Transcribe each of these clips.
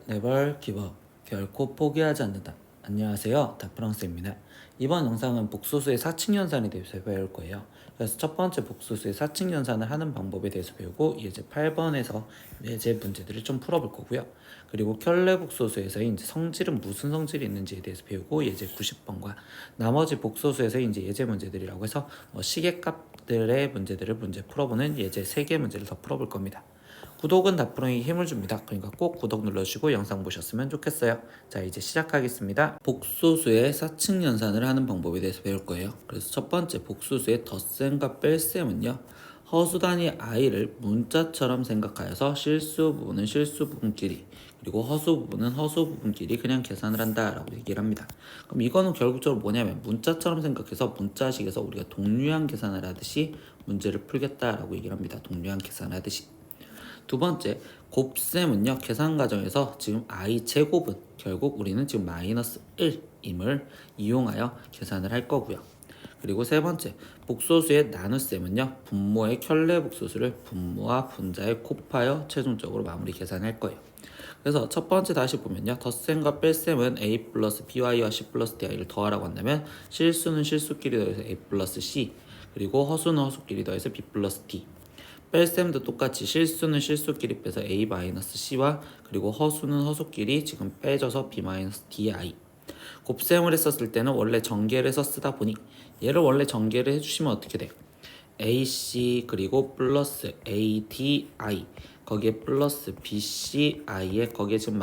네벌 기버 결코 포기하지 않는다. 안녕하세요, 닥프랑스입니다. 이번 영상은 복소수의 사칙연산에 대해서 배울 거예요. 그래서 첫 번째 복소수의 사칙연산을 하는 방법에 대해서 배우고 예제 8번에서 예제 문제들을 좀 풀어볼 거고요. 그리고 켤레 복소수에서의 이제 성질은 무슨 성질이 있는지에 대해서 배우고 예제 90번과 나머지 복소수에서의 이제 예제 문제들이라고 해서 시계값들의 문제들을 풀어보는 예제 3개 문제를 더 풀어볼 겁니다. 구독은 닥프로에게 힘을 줍니다. 그러니까 꼭 구독 눌러주시고 영상 보셨으면 좋겠어요. 자, 이제 시작하겠습니다. 복소수의 사칙 연산을 하는 방법에 대해서 배울 거예요. 그래서 첫 번째 복소수의 덧셈과 뺄셈은요, 허수 단위 i를 문자처럼 생각하여서 실수 부분은 실수 부분끼리, 그리고 허수 부분은 허수 부분끼리 그냥 계산을 한다라고 얘기를 합니다. 그럼 이거는 결국적으로 뭐냐면 문자처럼 생각해서 문자식에서 우리가 동류한 계산을 하듯이 문제를 풀겠다라고 얘기를 합니다. 동류한 계산하듯이. 두 번째, 곱셈은요, 계산 과정에서 지금 i 제곱은 결국 우리는 지금 마이너스 1임을 이용하여 계산을 할 거고요. 그리고 세 번째, 복소수의 나눗셈은요, 분모의 켤레 복소수를 분모와 분자에 곱하여 최종적으로 마무리 계산할 거예요. 그래서 첫 번째 다시 보면요, 덧셈과 뺄셈은 a 플러스 by와 c 플러스 di를 더하라고 한다면 실수는 실수끼리 더해서 a 플러스 c, 그리고 허수는 허수끼리 더해서 b 플러스 d. 뺄셈도 똑같이 실수는 실수끼리 빼서 a-c와 그리고 허수는 허수끼리 지금 빼져서 b-di. 곱셈을 했었을 때는 원래 전개를 해서 쓰다 보니 얘를 원래 전개를 해주시면 어떻게 돼요? ac 그리고 플러스 adi 거기에 플러스 bci에 거기에 지금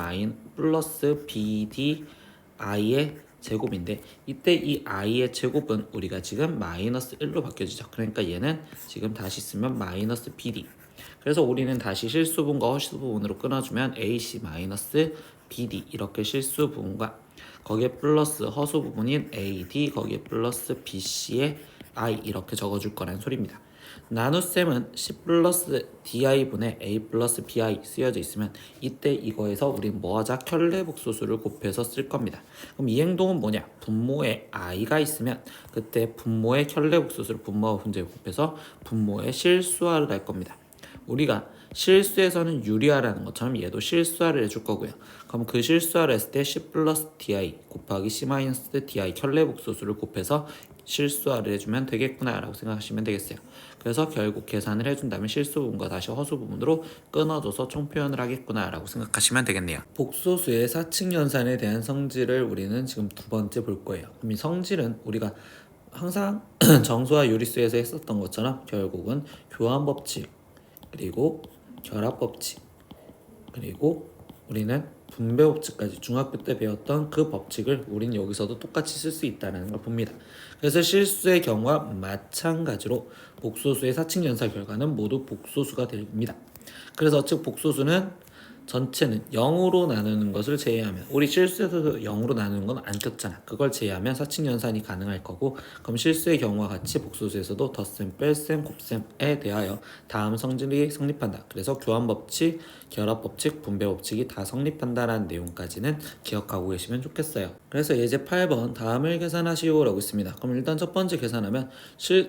플러스 bdi의 제곱인데 이때 이 i의 제곱은 우리가 지금 마이너스 1로 바뀌어지죠. 그러니까 얘는 지금 다시 쓰면 마이너스 bd. 그래서 우리는 다시 실수분과 허수부분으로 끊어주면 ac 마이너스 bd 이렇게 실수부분과 거기에 플러스 허수부분인 ad 거기에 플러스 bc의 i 이렇게 적어줄 거란 소리입니다. 나눗셈은 c 플러스 di분의 a 플러스 bi 쓰여져 있으면 이때 이거에서 우린 뭐하자? 켤레 복소수를 곱해서 쓸 겁니다. 그럼 이 행동은 뭐냐? 분모에 i가 있으면 그때 분모의 켤레 복소수를 분모와 분자에 곱해서 분모의 실수화를 할 겁니다. 우리가 실수에서는 유리화라는 것처럼 얘도 실수화를 해줄 거고요. 그럼 그 실수화를 했을 때 c 플러스 di 곱하기 c 마이너스 di 켤레 복소수를 곱해서 실수화를 해주면 되겠구나 라고 생각하시면 되겠어요. 그래서 결국 계산을 해준다면 실수 부분과 다시 허수 부분으로 끊어줘서 총표현을 하겠구나 라고 생각하시면 되겠네요. 복소수의 사칙연산에 대한 성질을 우리는 지금 두 번째 볼 거예요. 그럼 이 성질은 우리가 항상 정수와 유리수에서 했었던 것처럼 결국은 교환법칙 그리고 결합법칙 그리고 우리는 분배법칙까지 중학교 때 배웠던 그 법칙을 우린 여기서도 똑같이 쓸 수 있다는 걸 봅니다. 그래서 실수의 경우와 마찬가지로 복소수의 사칙연산 결과는 모두 복소수가 됩니다. 그래서 즉 복소수는 전체는 0으로 나누는 것을 제외하면 우리 실수에서도 0으로 나누는 건 안 꼈잖아. 그걸 제외하면 사칙연산이 가능할 거고 그럼 실수의 경우와 같이 복소수에서도 덧셈, 뺄셈, 곱셈에 대하여 다음 성질이 성립한다. 그래서 교환법칙, 결합법칙, 분배법칙이 다 성립한다라는 내용까지는 기억하고 계시면 좋겠어요. 그래서 예제 8번 다음을 계산하시오 라고 있습니다. 그럼 일단 첫 번째 계산하면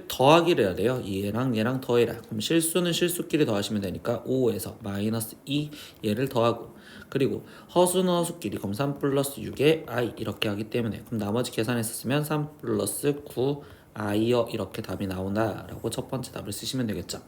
더하기를 해야 돼요. 얘랑 더해라. 그럼 실수는 실수끼리 더하시면 되니까 5에서 마이너스 2 얘를 더하고 그리고 허수는 허수끼리 그럼 3 플러스 6에 i 이렇게 하기 때문에 그럼 나머지 계산했었으면 3 플러스 9 i여 이렇게 답이 나온다 라고 첫 번째 답을 쓰시면 되겠죠.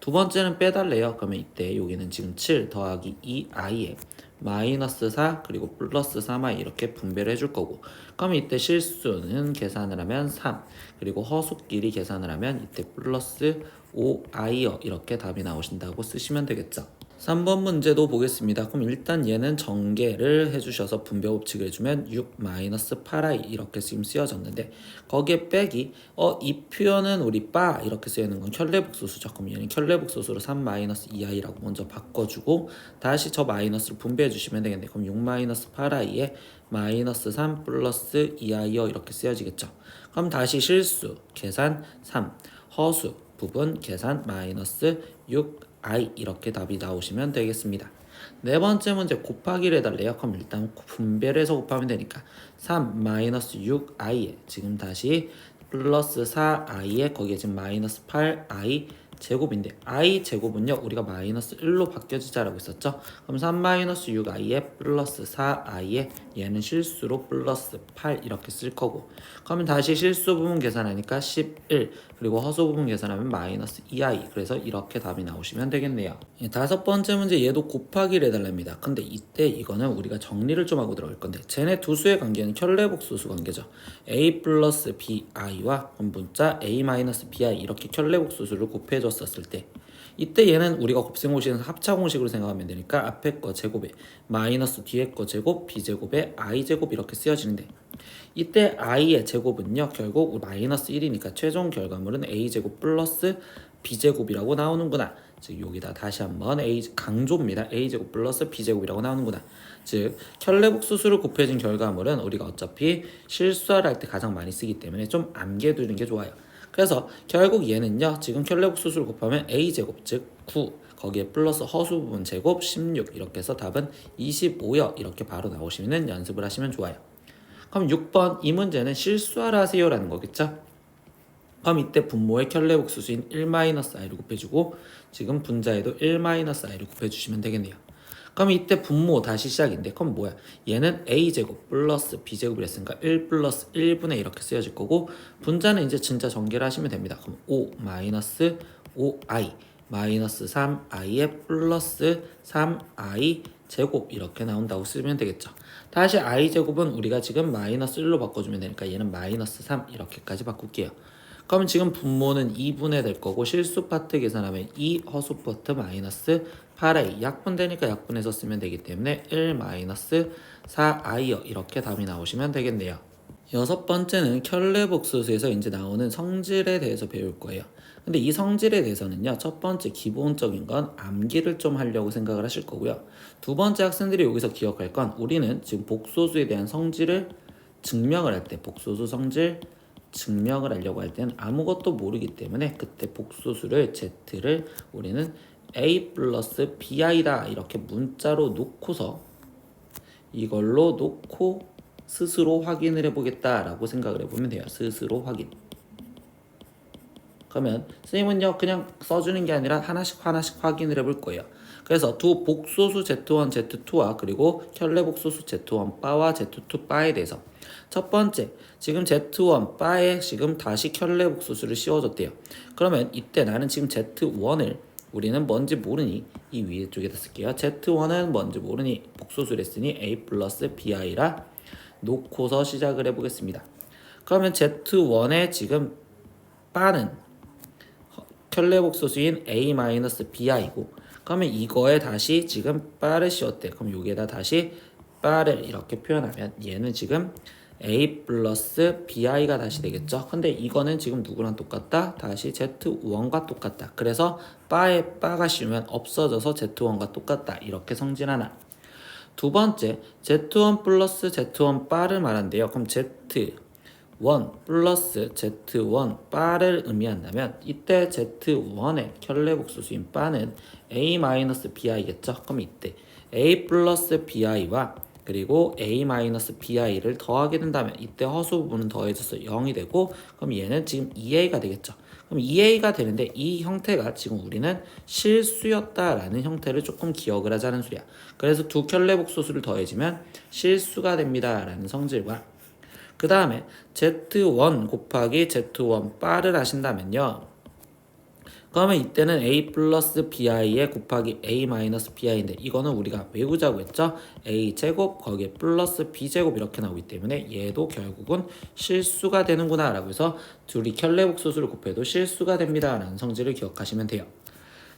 두 번째는 빼달래요. 그러면 이때 여기는 지금 7 더하기 2i에 마이너스 4 그리고 플러스 3i 이렇게 분배를 해줄 거고 그럼 이때 실수는 계산을 하면 3 그리고 허수끼리 계산을 하면 이때 플러스 5i여 이렇게 답이 나오신다고 쓰시면 되겠죠. 3번 문제도 보겠습니다. 그럼 일단 얘는 전개를 해주셔서 분배법칙을 해주면 6-8i 이렇게 지금 쓰여졌는데 거기에 빼기 이 표현은 우리 빠 이렇게 쓰여있는 건 켤레복소수죠. 그럼 얘는 켤레복소수로 3-2i라고 먼저 바꿔주고 다시 저 마이너스를 분배해 주시면 되겠네. 그럼 6-8i에 마이너스 3 플러스 2i여 이렇게 쓰여지겠죠. 그럼 다시 실수 계산 3 허수 부분 계산 마이너스 6i 이렇게 답이 나오시면 되겠습니다. 네 번째 문제 곱하기를 해달래요. 그럼 일단 분배를 해서 곱하면 되니까 3 마이너스 6i에 지금 다시 플러스 4i에 거기에 지금 마이너스 8i 제곱인데 i 제곱은요 우리가 마이너스 1로 바뀌어지자라고 했었죠. 그럼 3-6i에 플러스 4i에 얘는 실수로 플러스 8 이렇게 쓸 거고, 그러면 다시 실수 부분 계산하니까 11 그리고 허수 부분 계산하면 마이너스 2i, 그래서 이렇게 답이 나오시면 되겠네요. 다섯 번째 문제, 얘도 곱하기를 해달랍니다. 근데 이때 이거는 우리가 정리를 좀 하고 들어갈 건데, 쟤네 두 수의 관계는 켤레복소수 관계죠. a 플러스 bi와 분자 a 마이너스 bi 이렇게 켤레복소수를 곱해줬었을 때, 이때 얘는 우리가 곱셈공식에서 합차공식으로 생각하면 되니까 앞에 거 제곱에 마이너스 뒤에 거 제곱 b제곱에 i제곱 이렇게 쓰여지는데, 이때 i의 제곱은요 결국 마이너스 1이니까 최종 결과물은 a제곱 플러스 b제곱이라고 나오는구나. 즉 여기다 다시 한번 강조입니다. a제곱 플러스 b제곱이라고 나오는구나. 즉 켤레복소수를 곱해진 결과물은 우리가 어차피 실수를 할 때 가장 많이 쓰기 때문에 좀 암기해두는 게 좋아요. 그래서 결국 얘는요 지금 켤레복소수를 곱하면 a제곱 즉 9 거기에 플러스 허수 부분 제곱 16 이렇게 해서 답은 25요 이렇게 바로 나오시면 연습을 하시면 좋아요. 그럼 6번 이 문제는 실수하라 하세요라는 거겠죠. 그럼 이때 분모의 켤레복소수인 1-i를 곱해주고 지금 분자에도 1-i를 곱해주시면 되겠네요. 그럼 이때 분모 다시 시작인데, 그럼 뭐야? 얘는 a제곱 플러스 b제곱을 했으니까 1 플러스 1분의 이렇게 쓰여질 거고, 분자는 이제 진짜 전개를 하시면 됩니다. 그럼 5 마이너스 5i 마이너스 3i에 플러스 3i 제곱 이렇게 나온다고 쓰면 되겠죠. 다시 i제곱은 우리가 지금 마이너스 1로 바꿔주면 되니까 얘는 마이너스 3 이렇게까지 바꿀게요. 그럼 지금 분모는 2분의 될 거고, 실수 파트 계산하면 2 허수 파트 마이너스 8i 약분되니까 약분해서 쓰면 되기 때문에 1 마이너스 4i요 이렇게 답이 나오시면 되겠네요. 여섯 번째는 켤레복소수에서 이제 나오는 성질에 대해서 배울 거예요. 근데 이 성질에 대해서는요 첫 번째 기본적인 건 암기를 좀 하려고 생각을 하실 거고요. 두 번째 학생들이 여기서 기억할 건, 우리는 지금 복소수에 대한 성질을 증명을 할 때, 복소수 성질 증명을 하려고 할 때는 아무것도 모르기 때문에 그때 복소수를 z를 우리는 a 플러스 bi다 이렇게 문자로 놓고서 이걸로 놓고 스스로 확인을 해보겠다라고 생각을 해보면 돼요. 스스로 확인. 그러면 선생님은요 그냥 써주는 게 아니라 하나씩 확인을 해볼 거예요. 그래서 두 복소수 z1, z2와 그리고 켤레복소수 z1 바와 z2 바에 대해서 첫 번째, 지금 z1 바에 지금 다시 켤레복소수를 씌워줬대요. 그러면 이때 나는 지금 z1을 우리는 뭔지 모르니 이 위에 쪽에다 쓸게요. z1은 뭔지 모르니 복소수를 했으니 a 플러스 bi라 놓고서 시작을 해보겠습니다. 그러면 z1의 지금 바는 켤레복소수인 a-bi고, 그러면 이거에 다시 지금 바를 씌웠대. 그럼 여기에다 다시 바를 이렇게 표현하면 얘는 지금 a 플러스 bi가 다시 되겠죠. 근데 이거는 지금 누구랑 똑같다? 다시 z1과 똑같다. 그래서 바에 바가 씌우면 없어져서 z1과 똑같다. 이렇게 성질 하나. 두 번째, z1 플러스 z1 바를 말한대요. 그럼 z1 플러스 z1 바를 의미한다면 이때 z1의 켤레복소수인 바는 a-bi겠죠. 그럼 이때 a 플러스 bi와 그리고 a-bi를 더하게 된다면 이때 허수 부분은 더해져서 0이 되고, 그럼 얘는 지금 2a가 되겠죠. 그럼 2a가 되는데 이 형태가 지금 우리는 실수였다라는 형태를 조금 기억을 하자는 소리야. 그래서 두 켤레복소수를 더해지면 실수가 됩니다 라는 성질과, 그 다음에 z1 곱하기 z1 바를 하신다면요, 그러면 이때는 a 플러스 bi에 곱하기 a 마이너스 bi인데 이거는 우리가 외우자고 했죠. a 제곱 거기에 플러스 b 제곱 이렇게 나오기 때문에 얘도 결국은 실수가 되는구나 라고 해서 둘이 켤레복소수를 곱해도 실수가 됩니다 라는 성질을 기억하시면 돼요.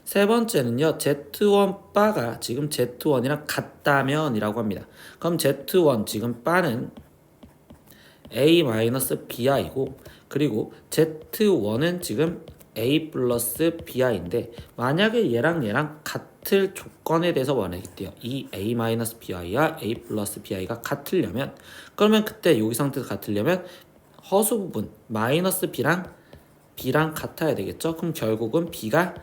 세 번째는요, z1 바가 지금 z1이랑 같다면 이라고 합니다. 그럼 z1 지금 바는 a-bi이고 그리고 z1은 지금 a 플러스 bi인데, 만약에 얘랑 같을 조건에 대해서 원하겠대요. 이 a-bi와 a 플러스 bi가 같으려면, 그러면 그때 여기 상태에서 같으려면 허수 부분 마이너스 b랑 같아야 되겠죠. 그럼 결국은 b가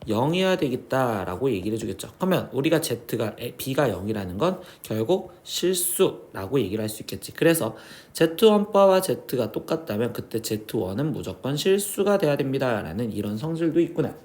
0이어야 되겠다라고 얘기를 해주겠죠. 그러면 우리가 b가 0이라는 건 결국 실수라고 얘기를 할 수 있겠지. 그래서 z1 바와 z가 똑같다면 그때 z1은 무조건 실수가 돼야 됩니다 라는 이런 성질도 있구나.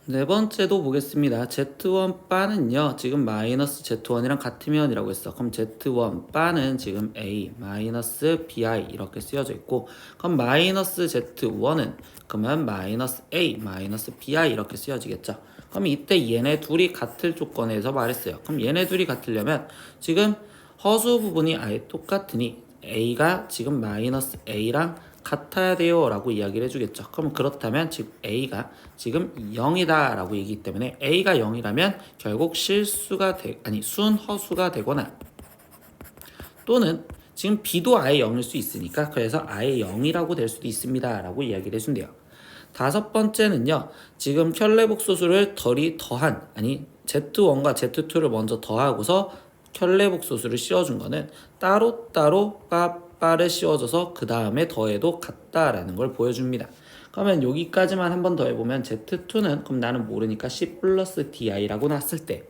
네 번째도 보겠습니다. Z1 바는요, 지금 마이너스 Z1이랑 같으면이라고 했어. 그럼 Z1 바는 지금 A 마이너스 BI 이렇게 쓰여져 있고, 그럼 마이너스 Z1은 그러면 마이너스 A 마이너스 BI 이렇게 쓰여지겠죠. 그럼 이때 얘네 둘이 같을 조건에서 말했어요. 그럼 얘네 둘이 같으려면 지금 허수 부분이 아예 똑같으니 A가 지금 마이너스 A랑 같아야 돼요 라고 이야기를 해주겠죠. 그럼 그렇다면 지금 A가 지금 0이다 라고 얘기하기 때문에 A가 0이라면 결국 실수가 순허수가 되거나 또는 지금 B도 아예 0일 수 있으니까 그래서 아예 0이라고 될 수도 있습니다 라고 이야기를 해준대요. 다섯 번째는요, 지금 켤레복소수를 더한 Z1과 Z2를 먼저 더하고서 켤레복소수를 씌워준 거는 따로따로 빠빠를 씌워줘서 그 다음에 더해도 같다라는 걸 보여줍니다. 그러면 여기까지만 한번 더 해보면 Z2는 그럼 나는 모르니까 C 플러스 DI라고 놨을 때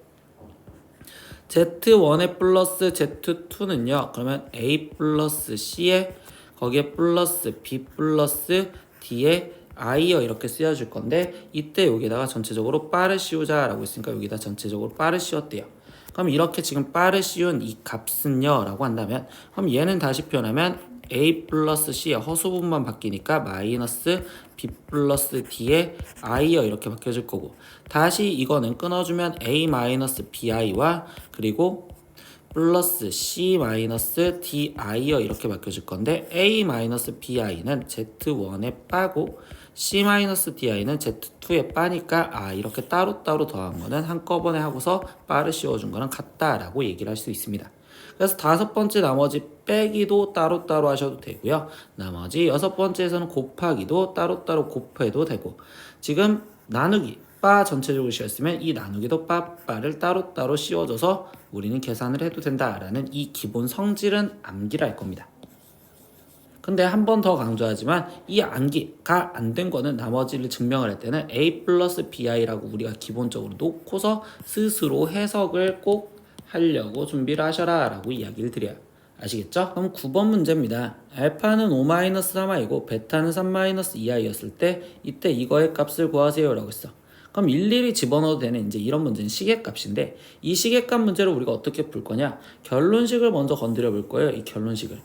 Z1에 플러스 Z2는요, 그러면 A 플러스 C에 거기에 플러스 B 플러스 D에 I여 이렇게 쓰여줄 건데 이때 여기다가 전체적으로 빠를 씌우자라고 했으니까 여기다 전체적으로 빠를 씌웠대요. 그럼 이렇게 지금 빠를 씌운 이 값은요 라고 한다면 그럼 얘는 다시 표현하면 A 플러스 C의 허수분만 바뀌니까 마이너스 B 플러스 D의 I여 이렇게 바뀌어질 거고 다시 이거는 끊어주면 A 마이너스 BI와 그리고 플러스 C 마이너스 DI여 이렇게 바뀌어질 건데 A 마이너스 BI는 Z1에 빠고 C 마이너스 DI는 Z2에 빠니까 이렇게 따로따로 더한 거는 한꺼번에 하고서 빠를 씌워준 거랑 같다라고 얘기를 할 수 있습니다. 그래서 다섯 번째 나머지 빼기도 따로따로 하셔도 되고요. 나머지 여섯 번째에서는 곱하기도 따로따로 곱해도 되고 지금 나누기 빠 전체적으로 씌웠으면 이 나누기도 빠를 따로따로 씌워줘서 우리는 계산을 해도 된다라는 이 기본 성질은 암기를 할 겁니다. 근데 한 번 더 강조하지만 이 암기가 안 된 거는 나머지를 증명을 할 때는 A 플러스 BI라고 우리가 기본적으로 놓고서 스스로 해석을 꼭 하려고 준비를 하셔라 라고 이야기를 드려요. 아시겠죠? 그럼 9번 문제입니다. 알파는 5-3i고 베타는 3-2i였을 때 이때 이거의 값을 구하세요 라고 했어. 그럼 일일이 집어넣어도 되는 이제 이런 문제는 시계값인데 이 시계값 문제를 우리가 어떻게 풀 거냐? 결론식을 먼저 건드려 볼 거예요. 이 결론식을.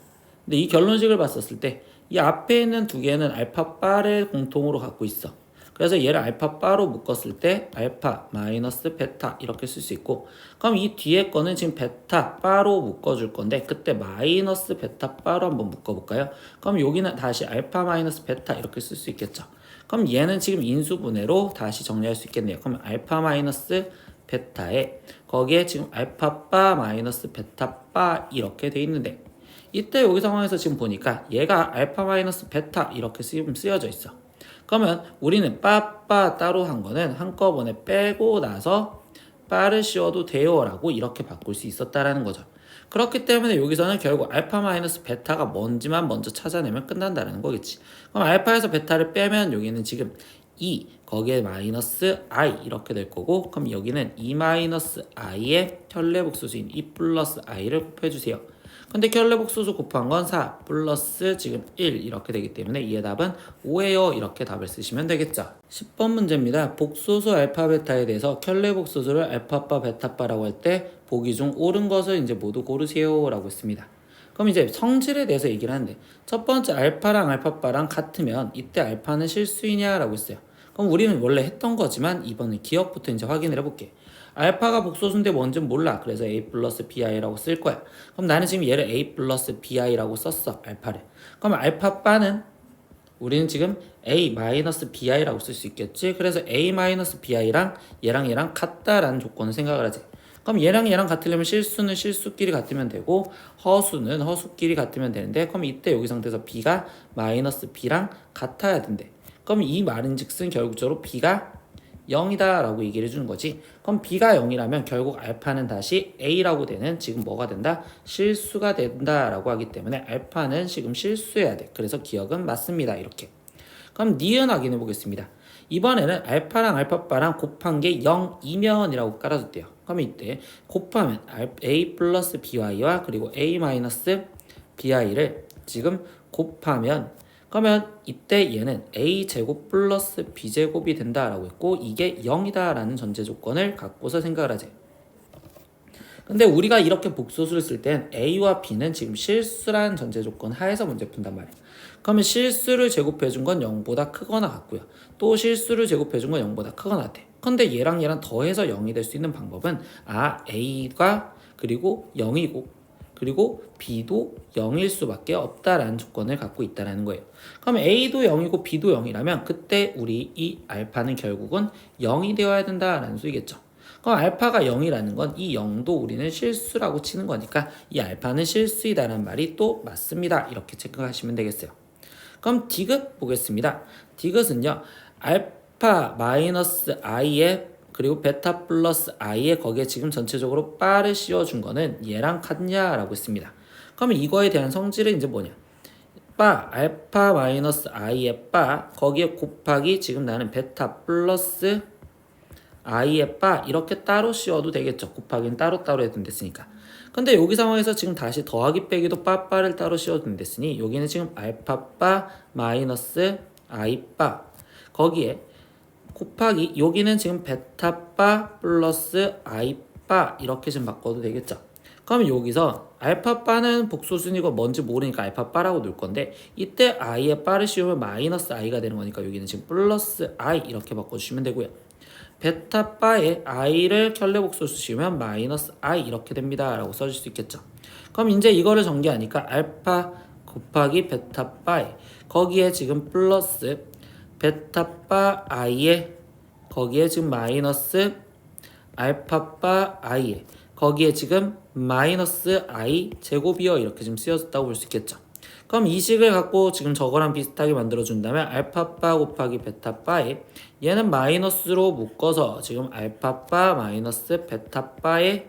근데 이 결론식을 봤었을 때 이 앞에 있는 두 개는 알파 바를 공통으로 갖고 있어. 그래서 얘를 알파 바로 묶었을 때 알파 마이너스 베타 이렇게 쓸 수 있고 그럼 이 뒤에 거는 지금 베타 바로 묶어줄 건데 그때 마이너스 베타 바로 한번 묶어볼까요? 그럼 여기는 다시 알파 마이너스 베타 이렇게 쓸 수 있겠죠. 그럼 얘는 지금 인수분해로 다시 정리할 수 있겠네요. 그럼 알파 마이너스 베타에 거기에 지금 알파 바 마이너스 베타 바 이렇게 돼 있는데 이때 여기 상황에서 지금 보니까 얘가 알파 마이너스 베타 이렇게 쓰여져 있어. 그러면 우리는 빠빠 따로 한 거는 한꺼번에 빼고 나서 빠를 씌워도 돼요 라고 이렇게 바꿀 수 있었다라는 거죠. 그렇기 때문에 여기서는 결국 알파 마이너스 베타가 뭔지만 먼저 찾아내면 끝난다는 거겠지. 그럼 알파에서 베타를 빼면 여기는 지금 2 거기에 마이너스 i 이렇게 될 거고 그럼 여기는 2 마이너스 i의 켤레복소수인 2 플러스 i를 곱해주세요. 근데 켤레복소수 곱한 건 4 플러스 지금 1 이렇게 되기 때문에 이의 답은 5예요. 이렇게 답을 쓰시면 되겠죠. 10번 문제입니다. 복소수 알파 베타에 대해서 켤레복소수를 알파바 베타바라고 할 때 보기 중 옳은 것을 이제 모두 고르세요 라고 했습니다. 그럼 이제 성질에 대해서 얘기를 하는데 첫 번째 알파랑 알파바랑 같으면 이때 알파는 실수이냐라고 했어요. 그럼 우리는 원래 했던 거지만 이번에 기억부터 이제 확인을 해볼게. 알파가 복소수인데 뭔지는 몰라. 그래서 A 플러스 BI라고 쓸 거야. 그럼 나는 지금 얘를 A 플러스 BI라고 썼어. 알파를. 그럼 알파 바는 우리는 지금 A 마이너스 BI라고 쓸 수 있겠지. 그래서 A 마이너스 BI랑 얘랑 같다라는 조건을 생각을 하지. 그럼 얘랑 같으려면 실수는 실수끼리 같으면 되고 허수는 허수끼리 같으면 되는데 그럼 이때 여기 상태에서 B가 마이너스 B랑 같아야 된대. 그럼 이 말은 즉슨 결국적으로 B가 0이다 라고 얘기를 해주는 거지. 그럼 B가 0이라면 결국 알파는 다시 A라고 되는 지금 뭐가 된다? 실수가 된다 라고 하기 때문에 알파는 지금 실수해야 돼. 그래서 기억은 맞습니다. 이렇게. 그럼 니은 확인해 보겠습니다. 이번에는 알파랑 알파바랑 곱한 게 0이면이라고 깔아줬대요. 그럼 이때 곱하면 A 플러스 BY와 그리고 A 마이너스 BI를 지금 곱하면 그러면 이때 얘는 a제곱 플러스 b제곱이 된다라고 했고 이게 0이다라는 전제 조건을 갖고서 생각을 하지. 근데 우리가 이렇게 복소수를 쓸 땐 a와 b는 지금 실수라는 전제 조건 하에서 문제 푼단 말이야. 그러면 실수를 제곱해준 건 0보다 크거나 같고요. 또 실수를 제곱해준 건 0보다 크거나 같아. 근데 얘랑 더해서 0이 될 수 있는 방법은 a가 그리고 0이고 그리고 b도 0일 수밖에 없다라는 조건을 갖고 있다라는 거예요. 그러면 a도 0이고 b도 0이라면 그때 우리 이 알파는 결국은 0이 되어야 된다라는 수이겠죠. 그럼 알파가 0이라는 건 이 0도 우리는 실수라고 치는 거니까 이 알파는 실수이다라는 말이 또 맞습니다. 이렇게 체크하시면 되겠어요. 그럼 디귿 보겠습니다. 디귿은요. 알파 마이너스 i에 그리고 베타 플러스 i에 거기에 지금 전체적으로 바를 씌워준 거는 얘랑 같냐라고 했습니다. 그러면 이거에 대한 성질은 이제 뭐냐? 바 알파 마이너스 i의 바 거기에 곱하기 지금 나는 베타 플러스 i의 바 이렇게 따로 씌워도 되겠죠. 곱하기는 따로따로 해도 됐으니까. 근데 여기 상황에서 지금 다시 더하기 빼기도 빠빠를 따로 씌워도 됐으니 여기는 지금 알파 바 마이너스 i 바 거기에 곱하기 여기는 지금 베타 바 플러스 i 바 이렇게 좀 바꿔도 되겠죠. 그럼 여기서 알파 바는 복소수니까 뭔지 모르니까 알파 바라고 놓을 건데 이때 i의 바를 씌우면 마이너스 i가 되는 거니까 여기는 지금 플러스 i 이렇게 바꿔주시면 되고요. 베타 바에 i를 켤레복소수 씌우면 마이너스 i 이렇게 됩니다 라고 써줄 수 있겠죠. 그럼 이제 이거를 전개하니까 알파 곱하기 베타 바에 거기에 지금 플러스 베타 바 i에 거기에 지금 마이너스 알파 바 i에 거기에 지금 마이너스 i 제곱이요 이렇게 지금 쓰여졌다고 볼 수 있겠죠. 그럼 이 식을 갖고 지금 저거랑 비슷하게 만들어준다면 알파바 곱하기 베타바에 얘는 마이너스로 묶어서 지금 알파바 마이너스 베타바의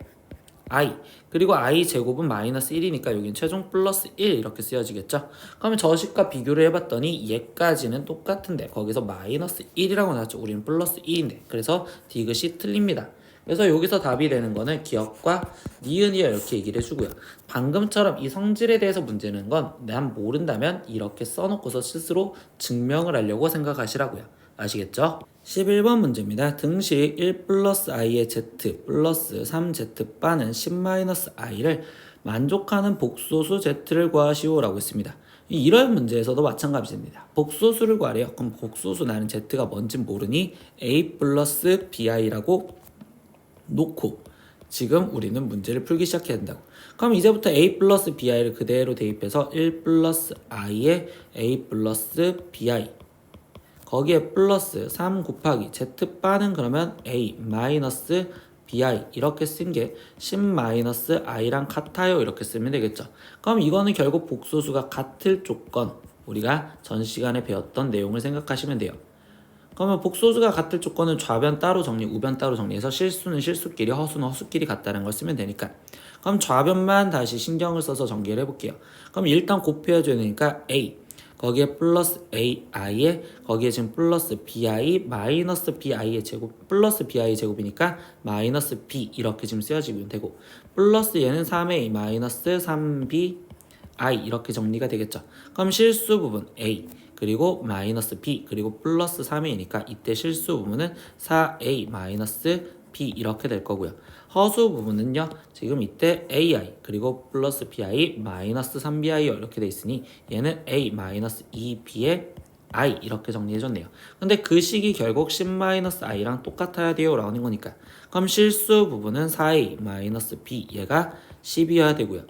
i 그리고 i 제곱은 마이너스 1이니까 여기는 최종 플러스 1 이렇게 쓰여지겠죠. 그러면 저 식과 비교를 해봤더니 얘까지는 똑같은데 거기서 마이너스 1이라고 나왔죠. 우리는 플러스 2인데 그래서 디귿이 틀립니다. 그래서 여기서 답이 되는 거는 기억과 니은이요 이렇게 얘기를 해주고요. 방금처럼 이 성질에 대해서 문제는 건 난 모른다면 이렇게 써놓고서 스스로 증명을 하려고 생각하시라고요. 아시겠죠? 11번 문제입니다. 등식 1 플러스 i의 z 플러스 3z 바는 10-i를 만족하는 복소수 z를 구하시오 라고 했습니다. 이런 문제에서도 마찬가지입니다. 복소수를 구하래요. 그럼 복소수 나는 z가 뭔지 모르니 a 플러스 bi라고 놓고 지금 우리는 문제를 풀기 시작해야 된다고. 그럼 이제부터 a 플러스 bi를 그대로 대입해서 1 플러스 i에 a 플러스 bi 거기에 플러스 3 곱하기 z바는 그러면 a 마이너스 bi 이렇게 쓴 게 10 마이너스 i랑 같아요 이렇게 쓰면 되겠죠. 그럼 이거는 결국 복소수가 같을 조건 우리가 전 시간에 배웠던 내용을 생각하시면 돼요. 그러면 복소수가 같을 조건은 좌변 따로 정리, 우변 따로 정리해서 실수는 실수끼리, 허수는 허수끼리 같다는 걸 쓰면 되니까. 그럼 좌변만 다시 신경을 써서 전개를 해볼게요. 그럼 일단 곱해줘야 되니까 a 거기에 플러스 ai에 거기에 지금 플러스 bi 마이너스 bi의 제곱 플러스 bi 제곱이니까 마이너스 b 이렇게 지금 쓰여지면 되고 플러스 얘는 3a 마이너스 3b i 이렇게 정리가 되겠죠. 그럼 실수 부분 a 그리고 마이너스 b 그리고 플러스 3a니까 이때 실수 부분은 4a 마이너스 b 이렇게 될 거고요. 허수 부분은요 지금 이때 ai 그리고 플러스 bi 마이너스 3bi요 이렇게 돼 있으니 얘는 a 마이너스 2b의 i 이렇게 정리해줬네요. 근데 그 식이 결국 10-i랑 똑같아야 돼요 라는 거니까 그럼 실수 부분은 4a 마이너스 b 얘가 10이어야 되고요.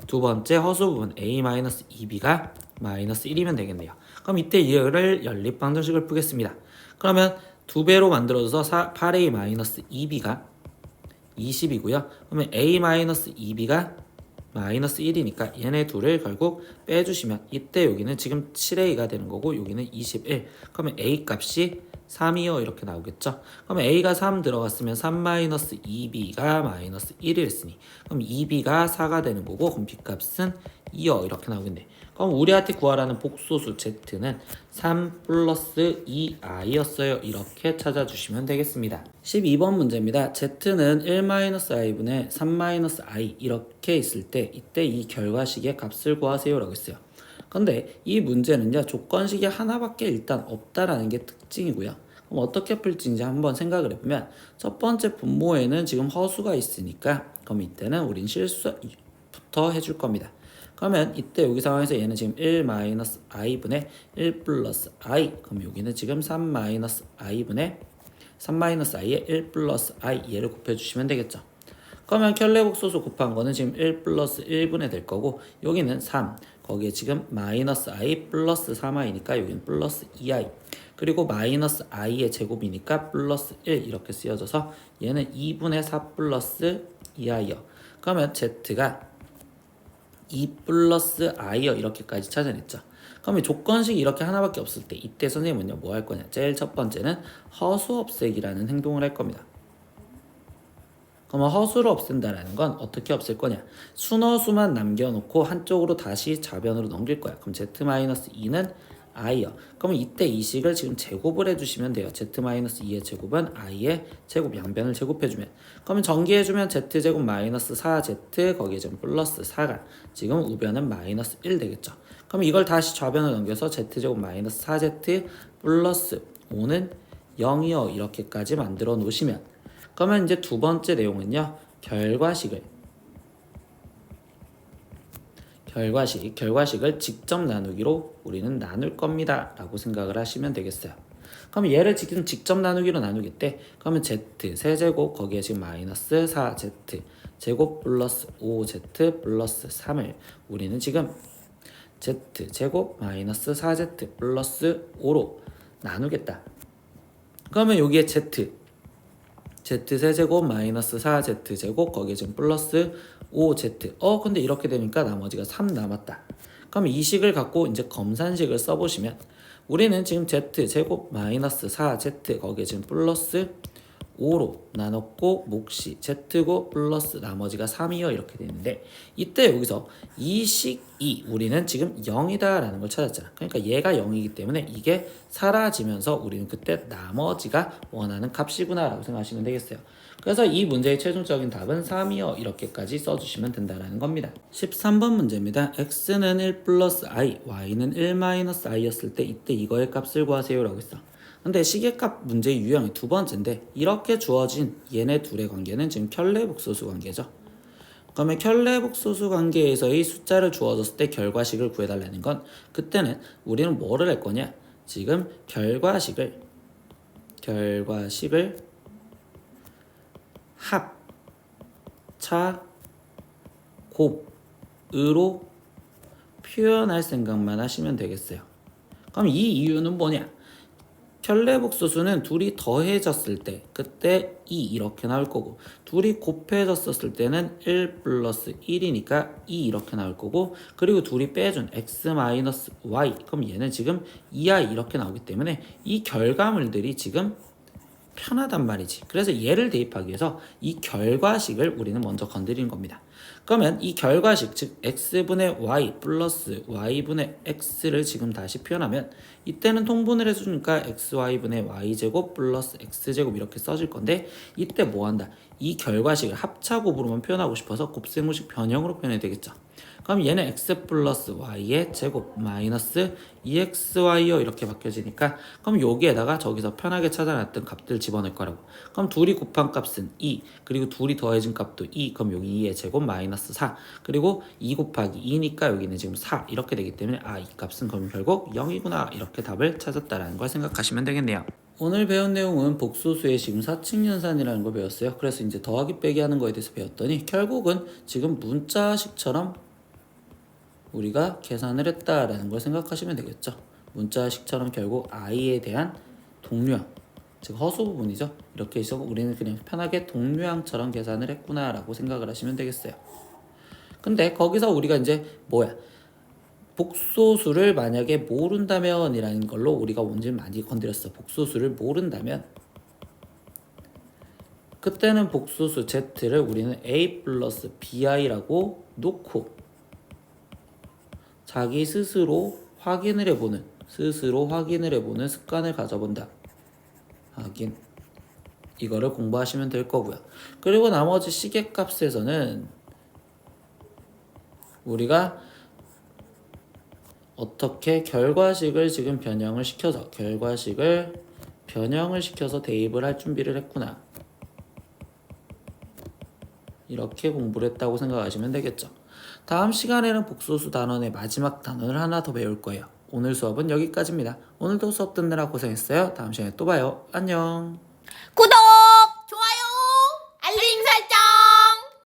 두 번째 허수 부분 a-2b가 마이너스 1이면 되겠네요. 그럼 이때 이를 연립방정식을 풀겠습니다. 그러면 두 배로 만들어줘서 8a-2b가 20이고요. 그러면 a-2b가 마이너스 1이니까 얘네 둘을 결국 빼주시면 이때 여기는 지금 7a가 되는 거고 여기는 21. 그러면 a 값이 3이요 이렇게 나오겠죠. 그럼 a가 3 들어갔으면 3-2b가 마이너스 1이 됐으니 그럼 2b가 4가 되는 거고 그럼 b 값은 2요 이렇게 나오겠네. 그럼 우리한테 구하라는 복소수 z는 3 플러스 2i였어요. 이렇게 찾아주시면 되겠습니다. 12번 문제입니다. z는 1-i분의 3-i 이렇게 있을 때 이때 이 결과식의 값을 구하세요 라고 했어요. 근데 이 문제는요, 조건식이 하나밖에 일단 없다라는 게 특징이고요. 그럼 어떻게 풀지 이제 한번 생각을 해보면, 첫 번째 분모에는 지금 허수가 있으니까 그럼 이때는 우린 실수부터 해줄 겁니다. 그러면 이때 여기 상황에서 얘는 지금 1-i분의 1 플러스 i, 그럼 여기는 지금 3-i분의 3-i에 1 플러스 i 얘를 곱해주시면 되겠죠. 그러면 켤레복소수 곱한 거는 지금 1 플러스 1분의 될 거고, 여기는 3, 거기에 지금 마이너스 i 플러스 3i니까 여기는 플러스 2i, 그리고 마이너스 i의 제곱이니까 플러스 1 이렇게 쓰여져서 얘는 2분의 4 플러스 2i요. 그러면 z가 2 플러스 i요 이렇게까지 찾아냈죠. 그럼 이 조건식이 이렇게 하나밖에 없을 때 이때 선생님은요 뭐 할 거냐, 제일 첫 번째는 허수 없애기라는 행동을 할 겁니다. 그러면 허수를 없앤다는 건 어떻게 없앨 거냐, 순허수만 남겨놓고 한쪽으로 다시 좌변으로 넘길 거야. 그럼 z-2는 i요. 그러면 이때 이 식을 지금 제곱을 해주시면 돼요. z-2의 제곱은 i의 제곱, 양변을 제곱해주면, 그러면 전기해주면 z제곱 마이너스 4z, 거기에 지금 플러스 4가 지금 우변은 마이너스 1 되겠죠. 그럼 이걸 다시 좌변을 넘겨서 z제곱 마이너스 4z 플러스 5는 0이요 이렇게까지 만들어 놓으시면, 그러면 이제 두 번째 내용은요, 결과식을 직접 나누기로 우리는 나눌 겁니다 라고 생각을 하시면 되겠어요. 그럼 얘를 지금 직접 나누기로 나누겠대. 그러면 z 세제곱, 거기에 지금 마이너스 4z 제곱 플러스 5z 플러스 3을 우리는 지금 z제곱 마이너스 4z 플러스 5로 나누겠다. 그러면 여기에 z세제곱 마이너스 4z제곱, 거기에 지금 플러스 5z, 근데 이렇게 되니까 나머지가 3 남았다. 그럼 이 식을 갖고 이제 검산식을 써보시면, 우리는 지금 z제곱 마이너스 4z, 거기에 지금 플러스 5로 나눴고, 몫이 z고 플러스 나머지가 3이요 이렇게 되는데, 이때 여기서 이 식이 우리는 지금 0이다 라는 걸 찾았잖아. 그러니까 얘가 0이기 때문에 이게 사라지면서 우리는 그때 나머지가 원하는 값이구나 라고 생각하시면 되겠어요. 그래서 이 문제의 최종적인 답은 3이요 이렇게까지 써주시면 된다라는 겁니다. 13번 문제입니다. x는 1 플러스 i, y는 1 마이너스 i였을 때 이때 이거의 값을 구하세요 라고 했어. 근데 시계값 문제의 유형이 두 번째인데, 이렇게 주어진 얘네 둘의 관계는 지금 켤레복소수 관계죠. 그러면 켤레복소수 관계에서의 숫자를 주어졌을 때 결과식을 구해달라는 건, 그때는 우리는 뭐를 할 거냐, 지금 결과식을 합, 차, 곱으로 표현할 생각만 하시면 되겠어요. 그럼 이 이유는 뭐냐, 켤레복소수는 둘이 더해졌을 때 그때 2 이렇게 나올 거고, 둘이 곱해졌을 때는 1 플러스 1이니까 2 이렇게 나올 거고, 그리고 둘이 빼준 x 마이너스 y, 그럼 얘는 지금 2i 이렇게 나오기 때문에 이 결과물들이 지금 편하단 말이지. 그래서 얘를 대입하기 위해서 이 결과식을 우리는 먼저 건드리는 겁니다. 그러면 이 결과식, 즉 x분의 y 플러스 y분의 x를 지금 다시 표현하면, 이때는 통분을 해주니까 xy분의 y제곱 플러스 x제곱 이렇게 써질 건데, 이때 뭐한다, 이 결과식을 합차곱으로만 표현하고 싶어서 곱셈공식 변형으로 표현해야 되겠죠. 그럼 얘는 x 플러스 y의 제곱 마이너스 2xy요 이렇게 바뀌어지니까, 그럼 여기에다가 저기서 편하게 찾아놨던 값들 집어넣을 거라고. 그럼 둘이 곱한 값은 2, 그리고 둘이 더해진 값도 2, 그럼 여기 2의 제곱 마이너스 4, 그리고 2 곱하기 2니까 여기는 지금 4 이렇게 되기 때문에 이 값은 그럼 결국 0이구나 이렇게 답을 찾았다라는 걸 생각하시면 되겠네요. 오늘 배운 내용은 복소수의 지금 사칙연산이라는 걸 배웠어요. 그래서 이제 더하기 빼기 하는 거에 대해서 배웠더니, 결국은 지금 문자식처럼 우리가 계산을 했다라는 걸 생각하시면 되겠죠. 문자식처럼 결국 i에 대한 동류항, 즉 허수 부분이죠. 이렇게 해서 우리는 그냥 편하게 동류항처럼 계산을 했구나 라고 생각을 하시면 되겠어요. 근데 거기서 우리가 이제 복소수를 만약에 모른다면 이라는 걸로 우리가 오늘 많이 건드렸어. 복소수를 모른다면 그때는 복소수 z를 우리는 a 플러스 bi라고 놓고 자기 스스로 확인을 해보는 습관을 가져본다. 확인. 이거를 공부하시면 될 거고요. 그리고 나머지 시계값에서는 우리가 어떻게 결과식을 지금 변형을 시켜서 대입을 할 준비를 했구나. 이렇게 공부를 했다고 생각하시면 되겠죠. 다음 시간에는 복소수 단원의 마지막 단원을 하나 더 배울 거예요. 오늘 수업은 여기까지입니다. 오늘도 수업 듣느라 고생했어요. 다음 시간에 또 봐요. 안녕. 구독!